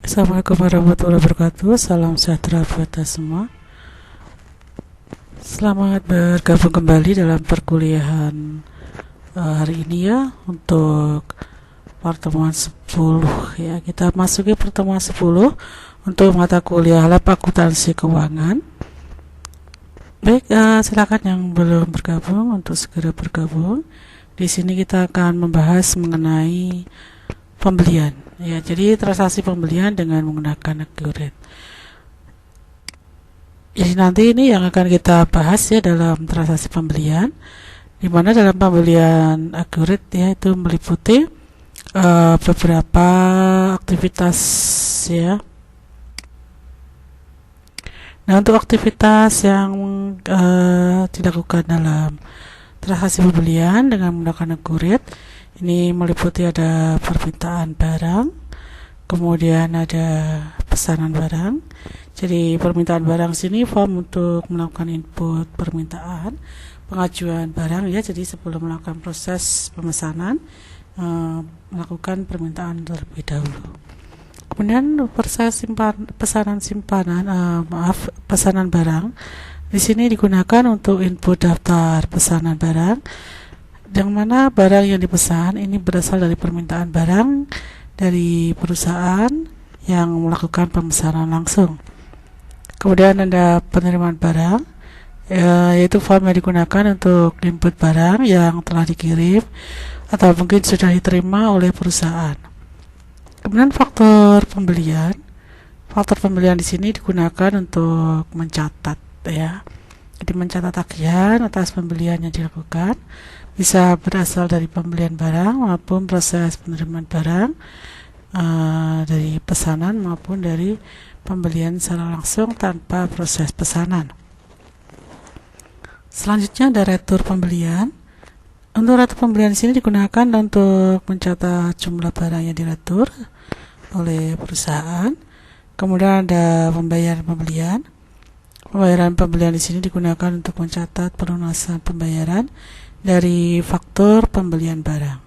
Assalamualaikum warahmatullahi wabarakatuh. Salam sejahtera buat kita semua. Selamat bergabung kembali dalam perkuliahan hari ini ya, untuk pertemuan 10 ya. Kita masuki pertemuan 10 untuk mata kuliah lab akuntansi keuangan. Baik, silakan yang belum bergabung untuk segera bergabung. Di sini kita akan membahas mengenai pembelian ya, jadi transaksi pembelian dengan menggunakan accurate. Jadi nanti ini yang akan kita bahas ya dalam transaksi pembelian, di mana dalam pembelian accurate ya itu meliputi beberapa aktivitas ya. Nah, untuk aktivitas yang dilakukan dalam transaksi pembelian dengan menggunakan accurate ini meliputi ada permintaan barang, kemudian ada pesanan barang. Jadi permintaan barang sini form untuk melakukan input permintaan, pengajuan barang ya. Jadi sebelum melakukan proses pemesanan, melakukan permintaan terlebih dahulu. Kemudian proses pesanan barang di sini digunakan untuk input daftar pesanan barang, yang mana barang yang dipesan ini berasal dari permintaan barang dari perusahaan yang melakukan pemesanan langsung. Kemudian ada penerimaan barang, yaitu form yang digunakan untuk input barang yang telah dikirim atau mungkin sudah diterima oleh perusahaan. Kemudian faktor pembelian di sini digunakan untuk mencatat ya. Jadi mencatat tagihan atas pembelian yang dilakukan, bisa berasal dari pembelian barang maupun proses penerimaan barang, dari pesanan maupun dari pembelian secara langsung tanpa proses pesanan. Selanjutnya ada retur pembelian. Untuk retur pembelian di sini digunakan untuk mencatat jumlah barang yang diretur oleh perusahaan. Kemudian ada pembayaran pembelian. Pembayaran pembelian di sini digunakan untuk mencatat pelunasan pembayaran dari faktur pembelian barang.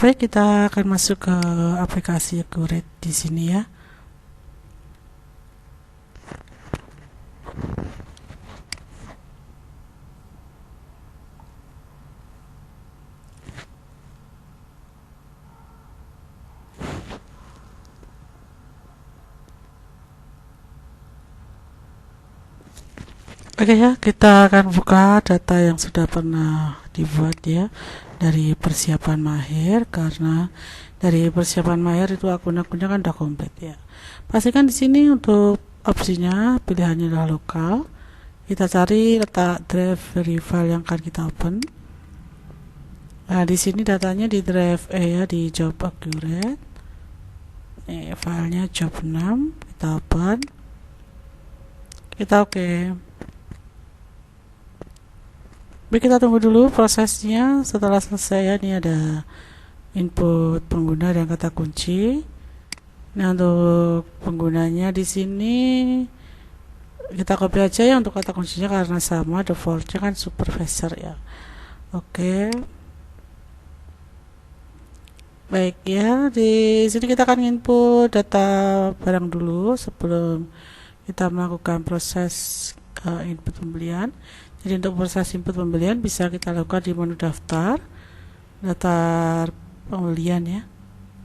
Baik, kita akan masuk ke aplikasi accurate di sini ya. Oke ya, kita akan buka data yang sudah pernah dibuat ya dari persiapan mahir, karena dari persiapan mahir itu akun-akunnya kan udah komplit ya. Pastikan di sini untuk opsinya pilihannya adalah lokal. Kita cari letak drive dari file yang akan kita open. Nah, di sini datanya di drive E ya, di job accurate. Filenya job 6, kita open. Kita oke. Baik, kita tunggu dulu prosesnya. Setelah selesai ya, ini ada input pengguna dan kata kunci. Nah, untuk penggunanya di sini kita copy aja ya untuk kata kuncinya, karena sama defaultnya kan supervisor ya. Oke. Baik ya, di sini kita akan input data barang dulu sebelum kita melakukan proses input pembelian. Jadi untuk proses input pembelian bisa kita lakukan di menu daftar pembelian ya,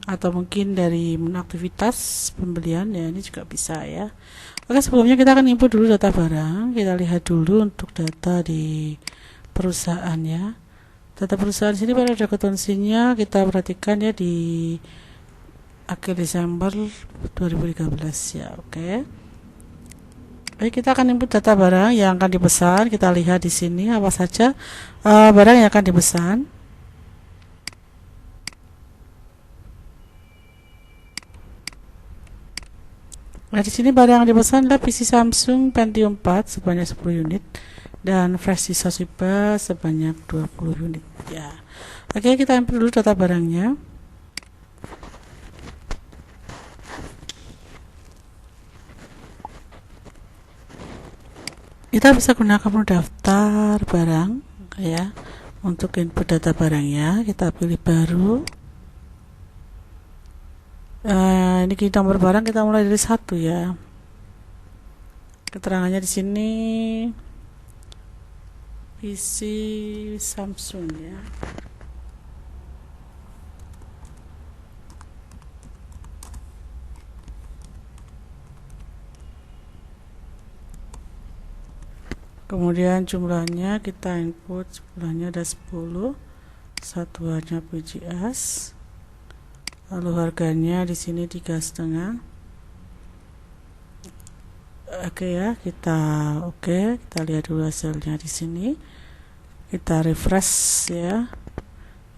atau mungkin dari menu aktivitas pembelian ya, ini juga bisa ya. Oke, sebelumnya kita akan input dulu data barang. Kita lihat dulu untuk data di perusahaan ya. Data perusahaan sini pada ada akuntansinya, kita perhatikan ya di akhir Desember 2013 ya. Oke. Baik, kita akan input data barang yang akan dipesan. Kita lihat di sini apa saja barang yang akan dipesan. Nah, di sini barang yang dipesan adalah PC Samsung Pentium 4 sebanyak 10 unit dan flash disk Toshiba sebanyak 20 unit ya. Oke, kita input dulu data barangnya. Kita bisa gunakan menu daftar barang ya untuk input data barangnya. Kita pilih baru. ini nomor barang kita mulai dari 1 ya. Keterangannya di sini PC Samsung ya. Kemudian jumlahnya kita input, jumlahnya ada 10, satuannya PGS, lalu harganya di sini 3,5. Oke ya, kita lihat dulu hasilnya di sini. Kita refresh ya,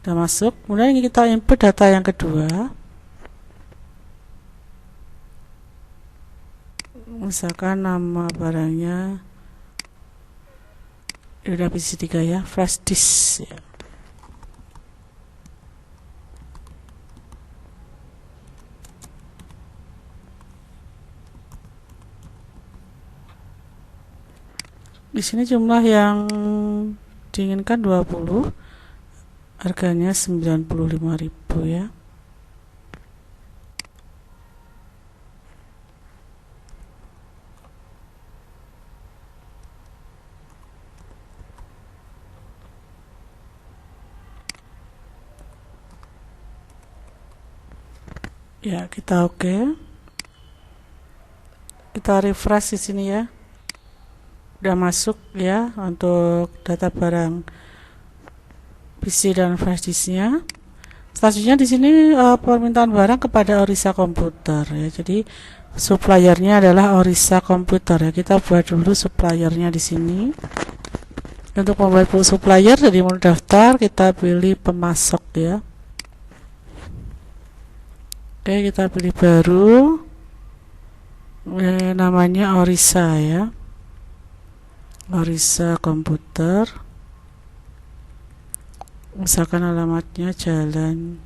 udah masuk. Kemudian kita input data yang kedua, misalkan nama barangnya udah PC3 ya, flash disk ya. Di sini jumlah yang diinginkan 20, harganya 95.000 ya. Ya, kita kita refresh di sini ya. Udah masuk ya untuk data barang PC dan flash disknya. Selanjutnya di sini permintaan barang kepada Orisa Komputer ya. Jadi suppliernya adalah Orisa Komputer ya. Kita buat dulu suppliernya di sini. Untuk membuat supplier dari menu daftar kita pilih pemasok ya. Oke, kita pilih baru, namanya Orisa ya, Orisa Komputer. Misalkan alamatnya Jalan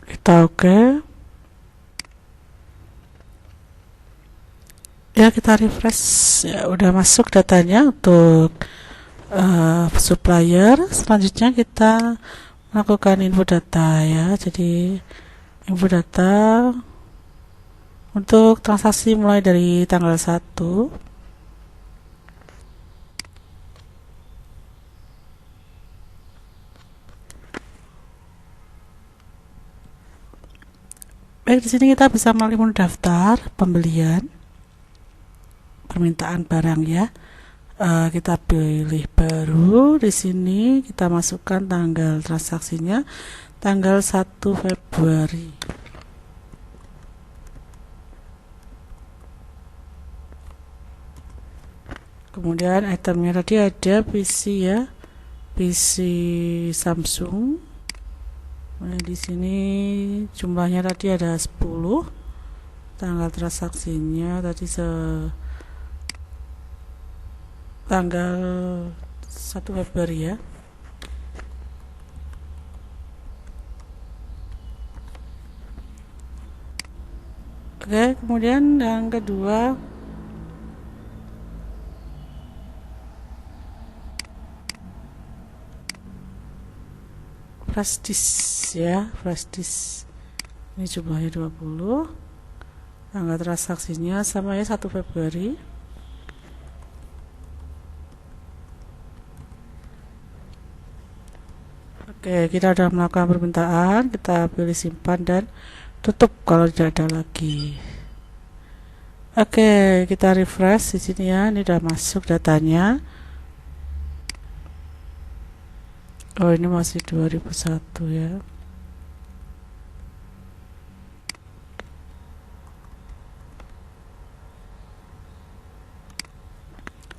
kita ya, kita refresh ya, udah masuk datanya untuk supplier. Selanjutnya kita melakukan input data ya. Jadi input data untuk transaksi mulai dari tanggal 1 baik. Di sini kita bisa melalui menu daftar pembelian, permintaan barang ya. Kita pilih baru, di sini kita masukkan tanggal transaksinya tanggal 1 Februari. Kemudian itemnya tadi ada PC ya, PC Samsung. Nah, di sini jumlahnya tadi ada 10, tanggal transaksinya tadi tanggal 1 Februari ya. Oke, kemudian yang kedua flash disk ya, flash disk. Ini jumlahnya 20, tanggal transaksinya sama ya 1 Februari. Oke, kita sudah melakukan permintaan, kita pilih simpan dan tutup kalau tidak ada lagi. Oke, kita refresh di sini ya. Ini sudah masuk datanya. Oh, ini masih 2001 ya.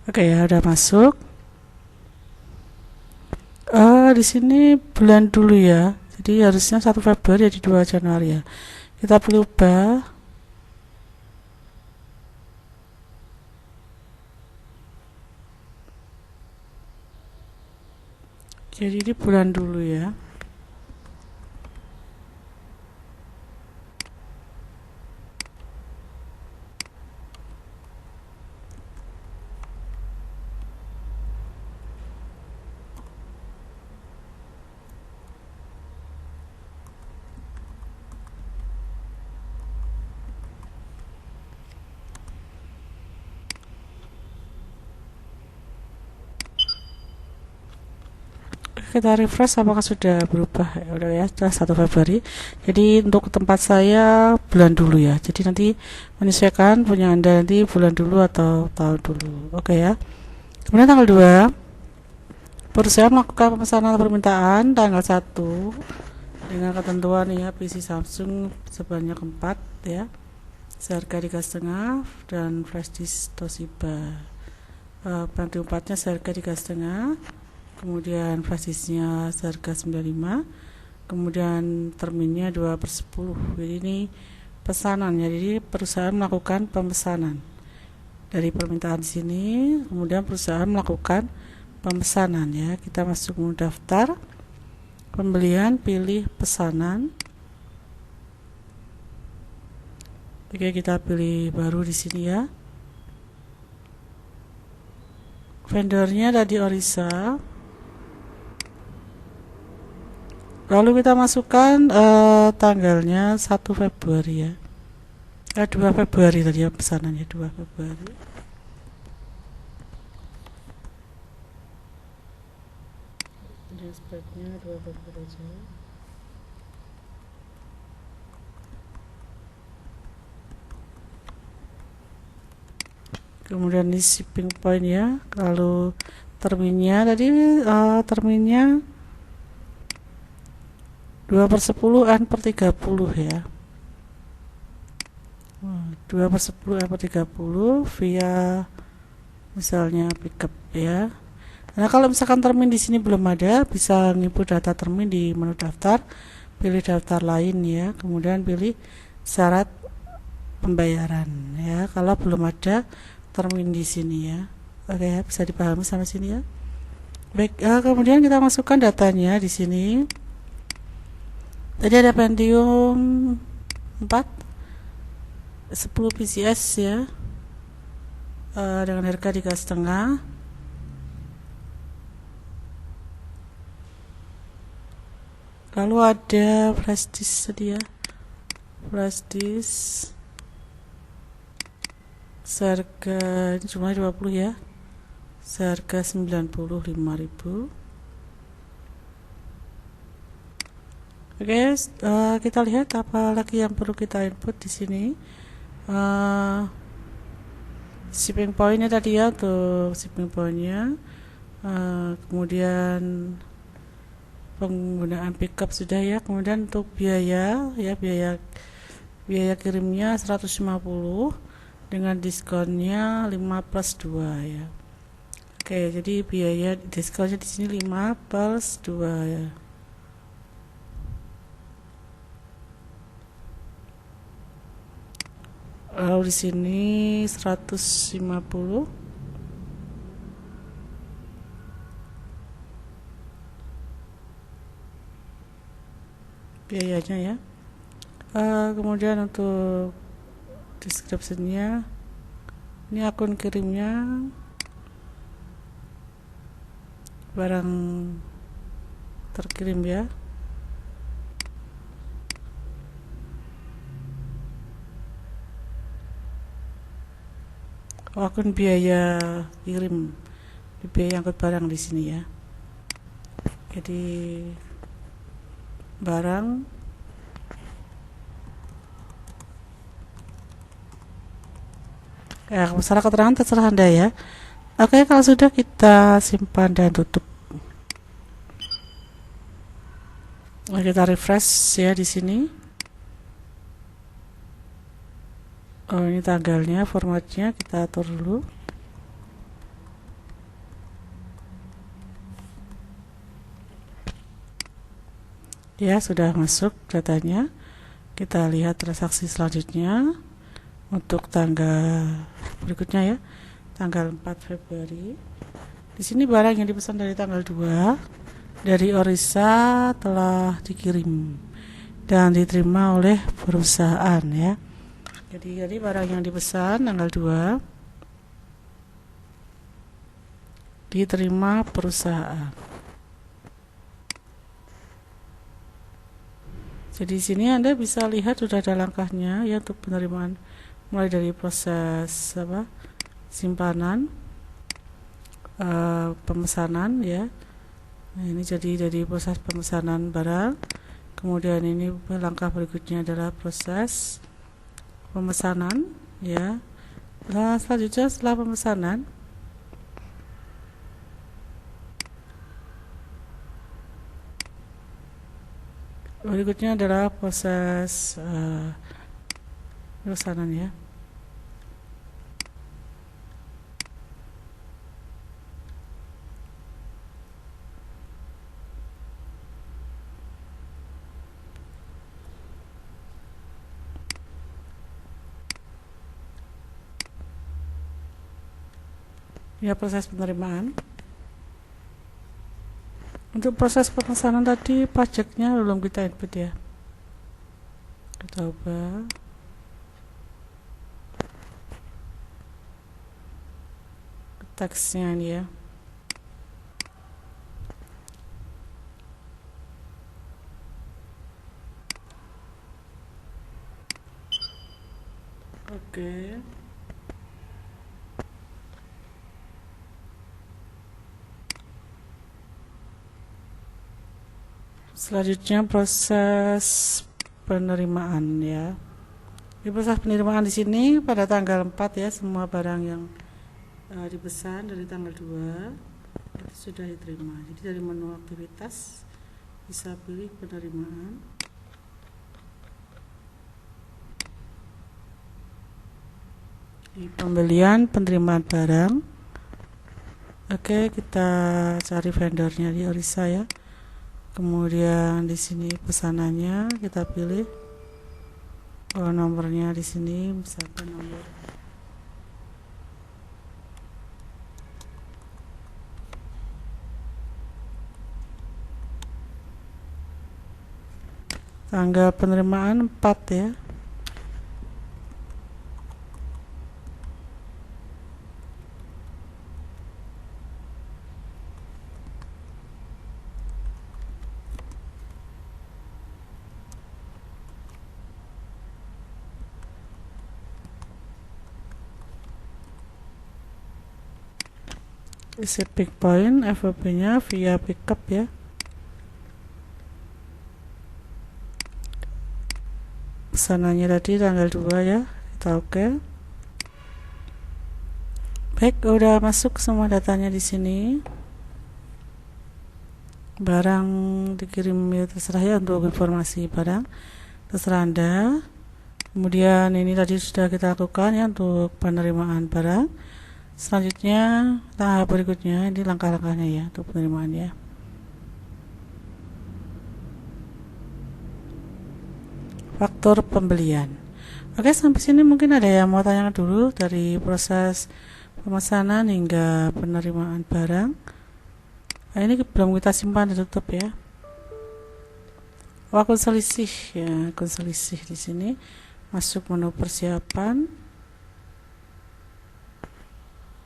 Oke ya, udah masuk. Di sini bulan dulu ya. Jadi harusnya 1 Februari jadi 2 Januari ya. Kita pilih ubah. Jadi ini bulan dulu ya. kita refresh apakah sudah berubah ya. Udah ya, sudah 1 Februari. Jadi untuk tempat saya bulan dulu ya. Jadi nanti menyesuaikan punya Anda nanti bulan dulu atau tahun dulu. Oke ya. Kemudian tanggal 2, perusahaan melakukan pemesanan permintaan tanggal 1 dengan ketentuan ya PC Samsung sebanyak 4 ya. Seharga 3,5 dan flash disk Toshiba. Pentium 4-nya seharga 3,5. Kemudian flash disknya seharga 95, kemudian terminnya 2/10. Jadi ini pesanannya, jadi perusahaan melakukan pemesanan dari permintaan di sini, kemudian perusahaan melakukan pemesanan ya. Kita masuk menu daftar pembelian, pilih pesanan. Oke, kita pilih baru di sini ya. Vendornya tadi Orisa. Lalu kita masukkan tanggalnya 1 Februari ya. 2 Februari tadi ya pesanannya, 2 Februari. Ini speknya 2 Februari aja. Kemudian di shipping point ya. Lalu terminnya tadi terminnya 2/10 N/30 ya. 2/10 N/30 via misalnya pickup ya. Nah, kalau misalkan termin di sini belum ada, bisa input data termin di menu daftar, pilih daftar lain ya, kemudian pilih syarat pembayaran ya. Kalau belum ada termin di sini ya. Oke ya, bisa dipahami sampai sini ya. Baik, kemudian kita masukkan datanya di sini. Tadi ada Pentium 4 10 PCS ya, dengan harga 3,5. Lalu ada flash disk tadi ya, flash disk seharga jumlahnya 20 ya, seharga 95.000. Oke, kita lihat apa lagi yang perlu kita input di sini. Shipping pointnya tadi ya, untuk shipping pointnya. Kemudian penggunaan pickup sudah ya. Kemudian untuk biaya ya, biaya kirimnya 150 dengan diskonnya 5+2 ya. Oke, jadi biaya diskonnya di sini 5+2 ya. Lalu di sini 150 biayanya ya. Kemudian untuk deskripsinya, ini akun kirimnya, barang terkirim ya. Akun biaya kirim, biaya angkut barang di sini ya. Jadi barang masalah keterangan terserah Anda ya. Oke, kalau sudah kita simpan dan tutup. Kita refresh ya di sini. Oh, ini tanggalnya, formatnya kita atur dulu. Ya, sudah masuk datanya. Kita lihat transaksi selanjutnya untuk tanggal berikutnya ya, tanggal 4 Februari. Di sini barang yang dipesan dari tanggal 2 dari Orisa telah dikirim dan diterima oleh perusahaan ya. Jadi barang yang dipesan tanggal 2 diterima perusahaan. Jadi di sini Anda bisa lihat sudah ada langkahnya ya untuk penerimaan, mulai dari proses simpanan, pemesanan ya, Nah, ini jadi dari proses pemesanan barang. Kemudian ini langkah berikutnya adalah proses pemesanan, ya. Nah, selanjutnya setelah pemesanan, berikutnya adalah proses pemesanan, ya. Ya, proses penerimaan. Untuk proses pemesanan tadi pajaknya belum kita input, ya. Kita ubah. Teksnya ini, ya. Oke. Selanjutnya proses penerimaan, ya. Di proses penerimaan di sini pada tanggal 4, ya, semua barang yang dipesan dari tanggal 2 itu sudah diterima. Jadi dari menu aktivitas bisa pilih penerimaan. Di pembelian penerimaan barang. Oke, kita cari vendornya di Orisa, ya. Kemudian di sini pesanannya kita pilih. Nomornya di sini misalkan nomor tanggal penerimaan 4, ya. Isi pick point, FOB nya via pickup, ya. Pesanannya tadi tanggal 2, ya. Kita oke. Baik, udah masuk semua datanya di sini. Barang dikirim, ya, terserah, ya, untuk informasi barang terserah Anda. Kemudian ini tadi sudah kita lakukan, ya, untuk penerimaan barang. Selanjutnya tahap berikutnya ini langkah-langkahnya, ya, untuk penerimaan, ya. Faktur pembelian. Oke, sampai sini mungkin ada yang mau tanya dulu dari proses pemesanan hingga penerimaan barang. Nah, ini belum kita simpan dan tutup, ya. Akun selisih, ya, akun selisih di sini masuk menu persiapan,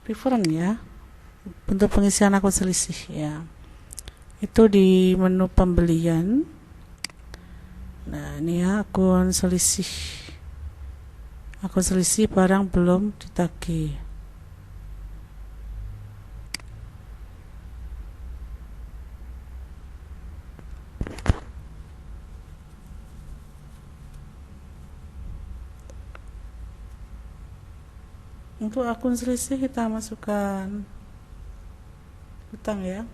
reference, ya, untuk pengisian akun selisih, ya. Itu di menu pembelian. Nah, ini, ya, akun selisih barang belum ditagih. Untuk akun selisih kita masukkan hutang, ya.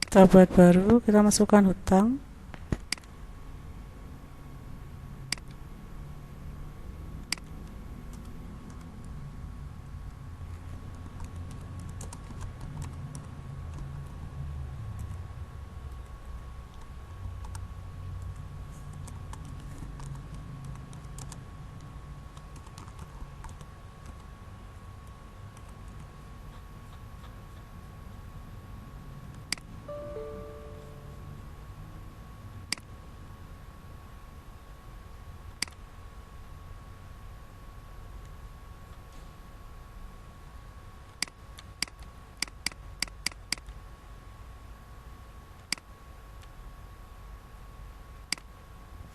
Kita buat baru, kita masukkan hutang.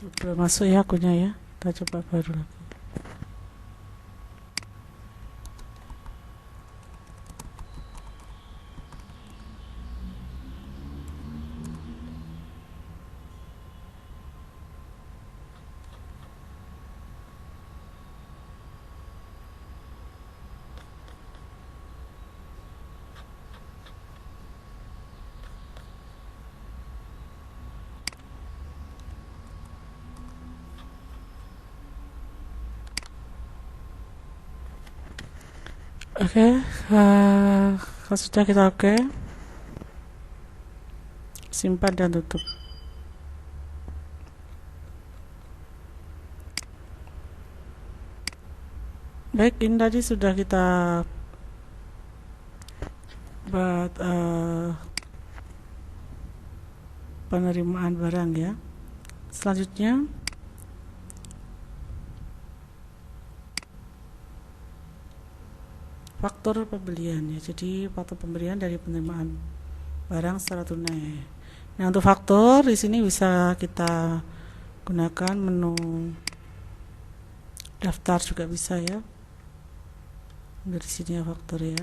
Belum masuk ya akunnya ya, kita coba baru lagi. Oke, sudah kita oke, simpan dan tutup. Baik, ini tadi sudah kita buat penerimaan barang ya. Selanjutnya faktur pembelian ya. Jadi faktur pembelian dari penerimaan barang secara tunai. Nah, untuk faktur di sini bisa kita gunakan menu daftar juga bisa ya. Dari sini ya faktur ya.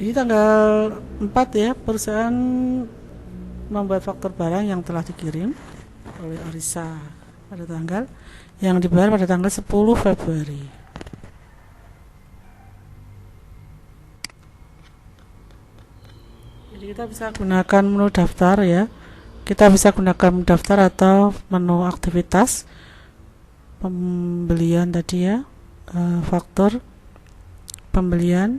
Ini tanggal 4 ya, perusahaan membuat faktur barang yang telah dikirim oleh Orisa pada tanggal yang dibayar pada tanggal 10 Februari. Jadi kita bisa gunakan menu daftar ya. Kita bisa gunakan menu daftar atau menu aktivitas pembelian tadi ya, faktur pembelian.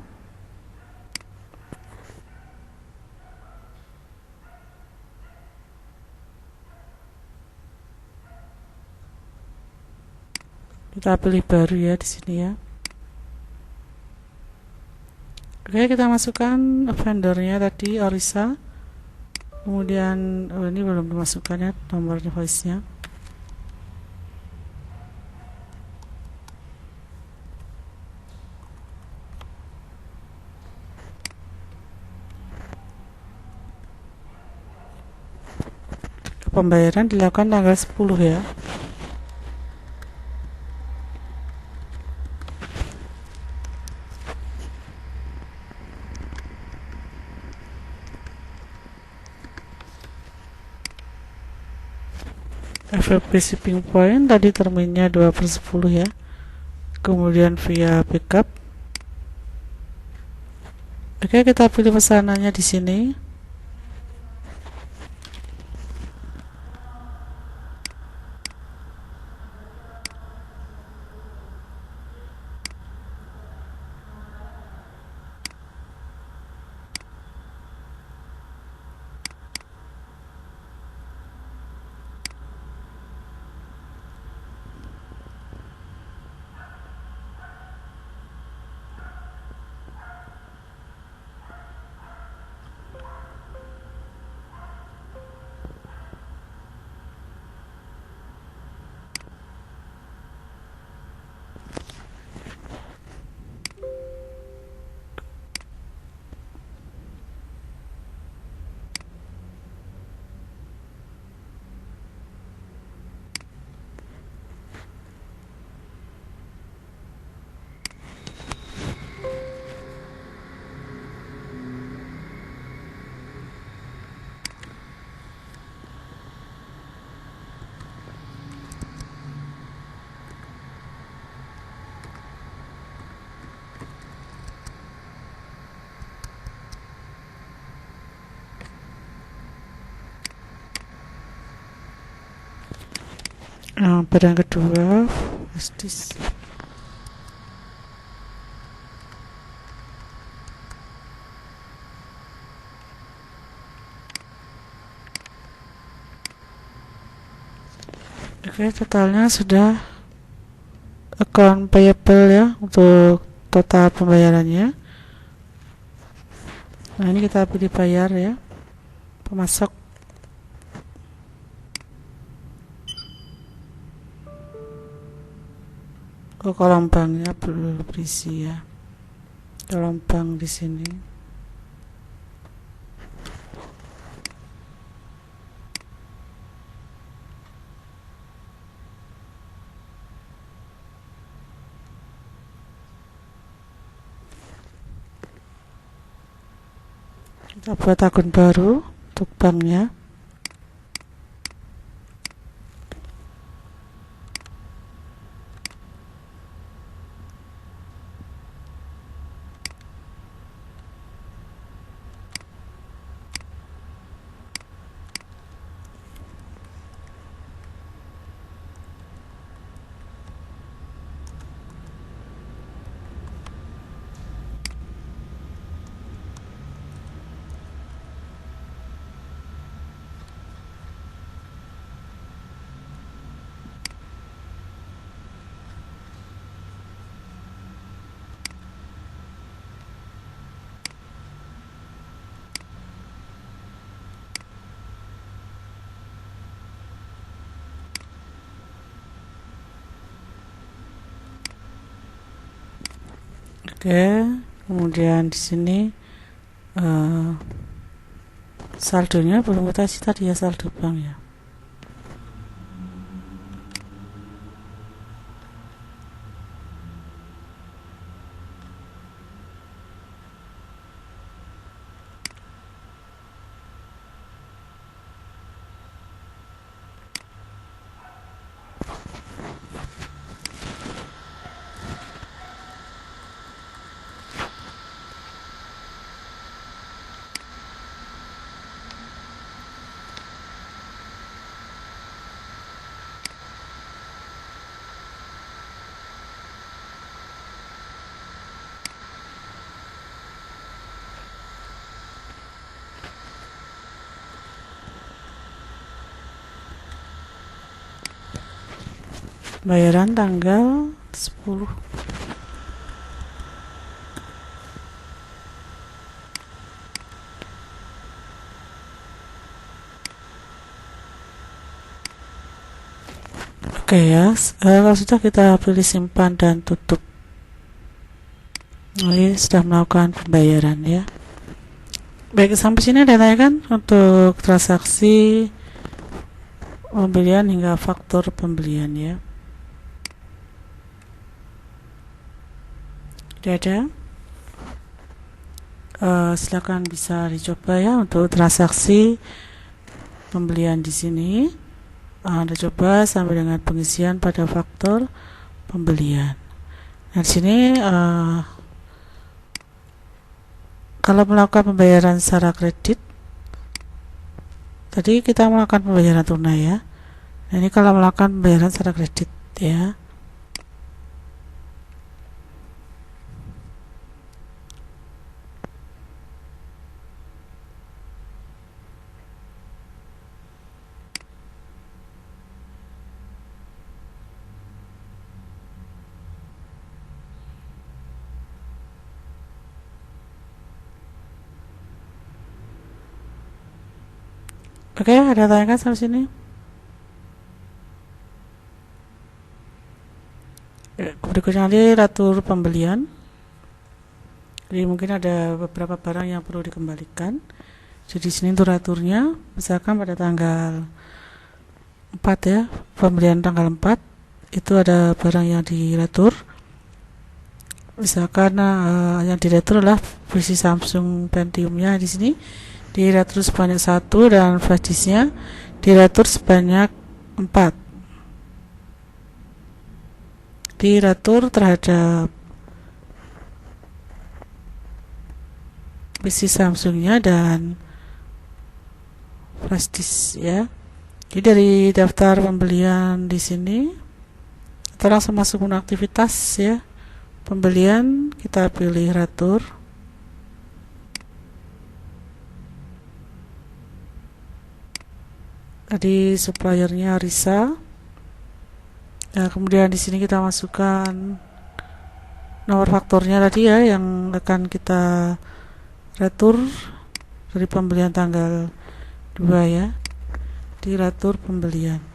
Kita pilih baru ya di sini ya. Oke, kita masukkan vendornya tadi Orisa. Kemudian ini belum dimasukkan ya nomor invoice-nya. Pembayaran dilakukan tanggal 10 ya. FFP shipping point tadi terminnya 2/10 ya. Kemudian via pickup. Oke, kita pilih pesanannya di sini. Barang kedua Estis. Oke, totalnya sudah account payable ya untuk total pembayarannya. Nah, ini kita pilih bayar ya, pemasok. Kolom banknya perlu berisi ya, kolom bank di sini. Kita buat akun baru untuk banknya. Oke, kemudian di sini saldonya belum kita isi tadi ya, saldo bank ya. Bayaran tanggal 10. Oke ya, kalau sudah kita pilih simpan dan tutup. Ini sudah melakukan pembayaran ya. Baik, sampai sini ada kan untuk transaksi pembelian hingga faktur pembelian ya. Tidak ada. Silakan bisa dicoba ya untuk transaksi pembelian di sini. Anda coba sampai dengan pengisian pada faktur pembelian. Nah, di sini kalau melakukan pembayaran secara kredit, tadi kita melakukan pembayaran tunai ya. Nah, ini kalau melakukan pembayaran secara kredit ya. Oke, ada tanyakan sampai sini? Berikutnya nanti ratur pembelian. Jadi mungkin ada beberapa barang yang perlu dikembalikan. Jadi sini untuk raturnya, misalkan pada tanggal 4 ya, pembelian tanggal 4 itu ada barang yang diratur. Misalkan yang diratur adalah versi Samsung Pentiumnya di sini diratur sebanyak 1 dan flash disknya diratur sebanyak 4. Diratur terhadap PC Samsungnya dan flash disk ya. Jadi dari daftar pembelian di sini kita langsung masuk menu aktivitas ya. Pembelian kita pilih ratur. Tadi suppliernya Risa. Nah, kemudian di sini kita masukkan nomor fakturnya tadi ya yang akan kita retur dari pembelian tanggal 2 ya. Di ratur pembelian.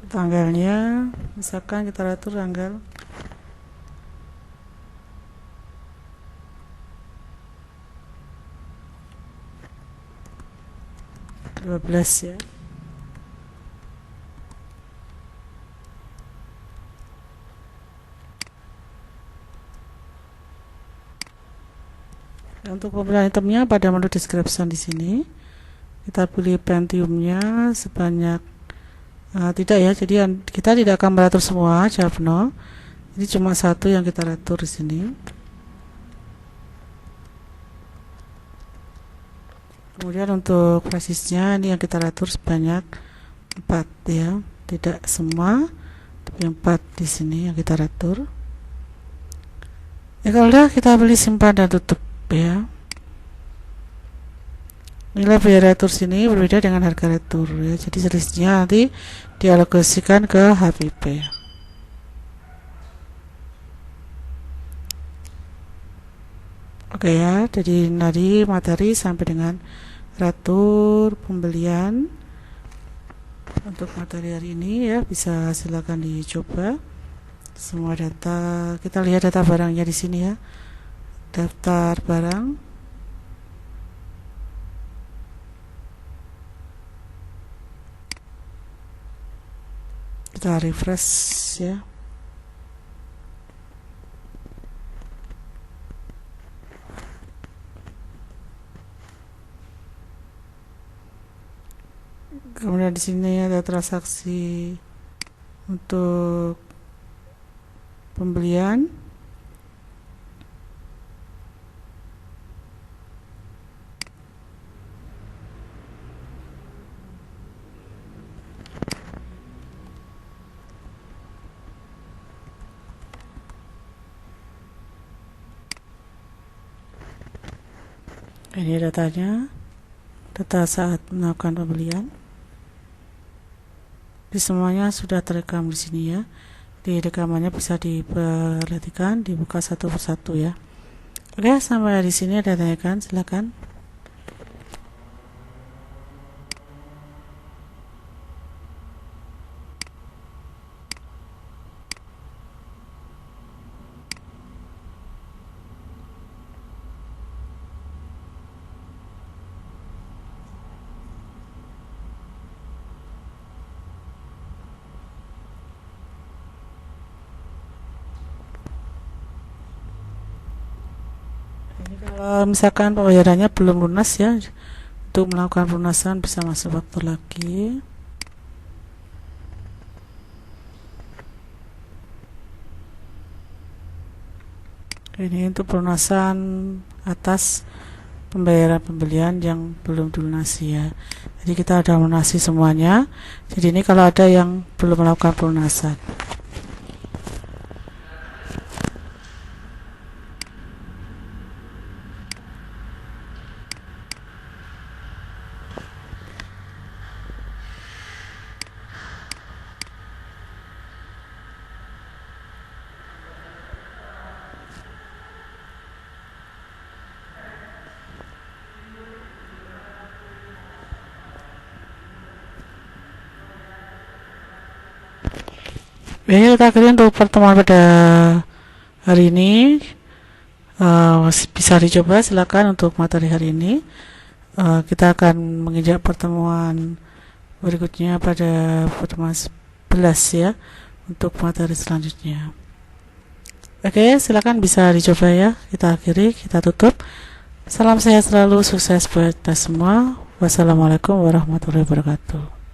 Tanggalnya misalkan kita atur tanggal 12 ya. Untuk pemilihan itemnya pada menu description di sini kita pilih Pentiumnya sebanyak tidak ya, jadi kita tidak akan meratur semua Javno. Ini cuma satu yang kita atur di sini. Kemudian untuk presisnya ini yang kita atur sebanyak 4 ya, tidak semua, tapi 4 di sini yang kita atur. Ya kalau udah kita pilih simpan dan tutup ya. Nilai biaya retur sini berbeda dengan harga retur ya, jadi selisihnya nanti dialokasikan ke HPP. Oke ya, jadi dari materi sampai dengan retur pembelian untuk materi hari ini ya, bisa silakan dicoba semua data. Kita lihat data barangnya di sini ya, daftar barang. Kita refresh ya. Kemudian di sini ada transaksi untuk pembelian. Ini datanya, data saat melakukan pembelian. Di semuanya sudah terekam di sini ya. Di rekamannya bisa diperhatikan, dibuka satu persatu ya. Oke, sampai di sini ada tanyakan, silakan. Ini kalau misalkan pembayarannya belum lunas ya, untuk melakukan pelunasan bisa masuk waktu lagi. Ini untuk pelunasan atas pembayaran pembelian yang belum dilunasi ya. Jadi kita sudah melunasi semuanya. Jadi ini kalau ada yang belum melakukan pelunasan. Baik, kita akhiri untuk pertemuan pada hari ini. Bisa dicoba, silakan untuk materi hari ini. Kita akan menginjak pertemuan berikutnya pada pertemuan 11 ya, untuk materi selanjutnya. Oke, silakan bisa dicoba ya. Kita akhiri, kita tutup. Salam sehat selalu, sukses buat kita semua. Wassalamualaikum warahmatullahi wabarakatuh.